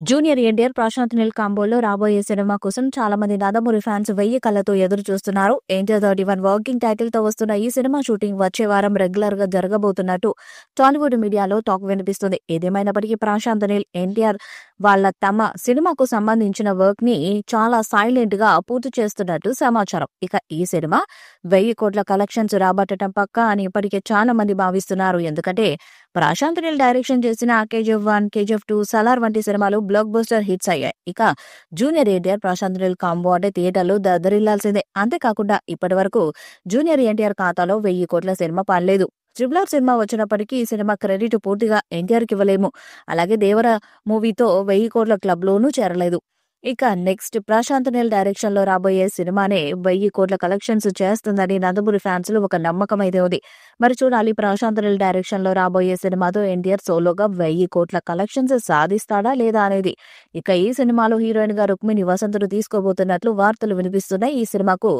Junior NTR, Prashanth Neel కాంబోలో రాబోయే cinema కోసం చాలా మంది నందమూరి ఫ్యాన్స్ 1000 కళ్లతో ఎదురు చూస్తున్నారు. ఎన్టీఆర్ 31 వర్కింగ్ టైటిల్ తో వస్తున్న ఈ సినిమా షూటింగ్ వచ్చే వారం రెగ్యులర్ గా జరగబోతున్నట్టు టాలీవుడ్ మీడియాలో టాక్ వినిపిస్తుంది. ఏదేమైనప్పటికీ ప్రశాంత్ నీల్, ఎన్టీఆర్ తమ సినిమాకు సంబంధించిన వర్క్ ని చాలా సైలెంట్ గా పూర్తి చేస్తున్నట్టు సమాచారం. ఇక ఈ సినిమా 1000 కోట్ల కలెక్షన్స్ రాబట్టడం పక్కా అని ఇప్పటికే చాలా మంది భావిస్తున్నారు. ఎందుకంటే ప్రశాంత్ నీల్ డైరెక్షన్ చేసిన KGF1, KGF2, సలార్ వంటి సినిమాలు బ్లాక్ బస్టర్ హిట్స్ అయ్యాయి. ఇక జూనియర్ ఎన్టీఆర్, ప్రశాంత్ నీల్ కాంబో అంటే థియేటర్లో దద్దరిల్లాల్సిందే. అంతేకాకుండా ఇప్పటి వరకు జూనియర్ ఎన్టీఆర్ ఖాతాలో 1000 కోట్ల సినిమా పడలేదు. RRR సినిమా వచ్చినప్పటికీ ఈ సినిమా క్రెడిట్ పూర్తిగా ఎన్టీఆర్ కి ఇవ్వలేము. అలాగే దేవర మూవీతో 1000 కోట్ల క్లబ్ లోనూ చేరలేదు. ఇక నెక్స్ట్ ప్రశాంత్ నీల్ డైరెక్షన్ లో రాబోయే సినిమానే 1000 కోట్ల కలెక్షన్స్ చేస్తుందని నందమూరి ఫ్యాన్స్ లో ఒక నమ్మకం అయితే ఉంది. మరి చూడాలి, ప్రశాంత్ నీల్ డైరెక్షన్ లో రాబోయే సినిమాతో ఎన్టీఆర్ సోలోగా 1000 కోట్ల కలెక్షన్స్ సాధిస్తాడా లేదా అనేది. ఇక ఈ సినిమాలో హీరోయిన్ గా రుక్మిణి వసంతను తీసుకోబోతున్నట్లు వార్తలు వినిపిస్తున్నాయి. ఈ సినిమాకు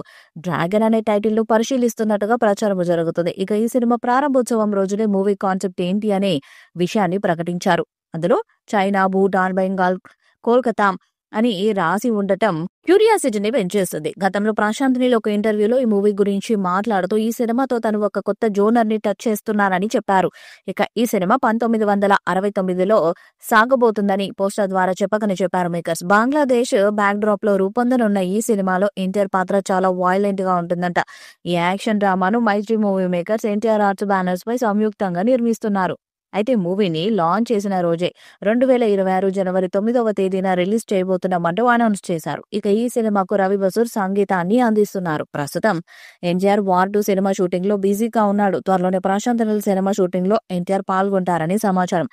డ్రాగన్ అనే టైటిల్ ను పరిశీలిస్తున్నట్టుగా ప్రచారం జరుగుతుంది. ఇక ఈ సినిమా ప్రారంభోత్సవం రోజునే మూవీ కాన్సెప్ట్ ఏంటి అనే విషయాన్ని ప్రకటించారు. అందులో చైనా, భూటాన్, బెంగాల్, కోల్కతా అని రాసి ఉండటం క్యూరియాసిటీని పెంచేస్తుంది. గతంలో ప్రశాంత్ నీల్ ఒక ఇంటర్వ్యూలో ఈ మూవీ గురించి మాట్లాడుతూ ఈ సినిమాతో తను ఒక కొత్త జోనర్ ని టచ్ చేస్తున్నారని చెప్పారు. ఇక ఈ సినిమా 1969లో సాగబోతుందని పోస్టర్ ద్వారా చెప్పారు మేకర్స్. బంగ్లాదేశ్ బ్యాక్ డ్రాప్ లో రూపొందనున్న ఈ సినిమాలో ఎన్టీఆర్ పాత్ర చాలా వైలెంట్ గా ఉంటుందంట. ఈ యాక్షన్ డ్రామాను Mythri movie makers, NTR arts banners పై సంయుక్తంగా నిర్మిస్తున్నారు. అయితే మూవీని లాంచ్ చేసిన రోజే 2026 జనవరి 9వ తేదీన రిలీజ్ చేయబోతున్నామంటూ అనౌన్స్ చేశారు. ఇక ఈ సినిమాకు రవి బసూర్ సంగీతాన్ని అందిస్తున్నారు. ప్రస్తుతం ఎన్టీఆర్ వార్ 2 సినిమా షూటింగ్ లో బిజీగా ఉన్నాడు. త్వరలోనే ప్రశాంత్ నీల్ సినిమా షూటింగ్ లో ఎన్టీఆర్ పాల్గొంటారని సమాచారం.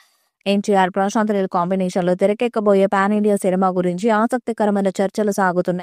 ఎన్టీఆర్, ప్రశాంత్ నీల్ కాంబినేషన్ లో తెరకెక్కబోయే పాన్ ఇండియా సినిమా గురించి ఆసక్తికరమైన చర్చలు సాగుతున్నాయి.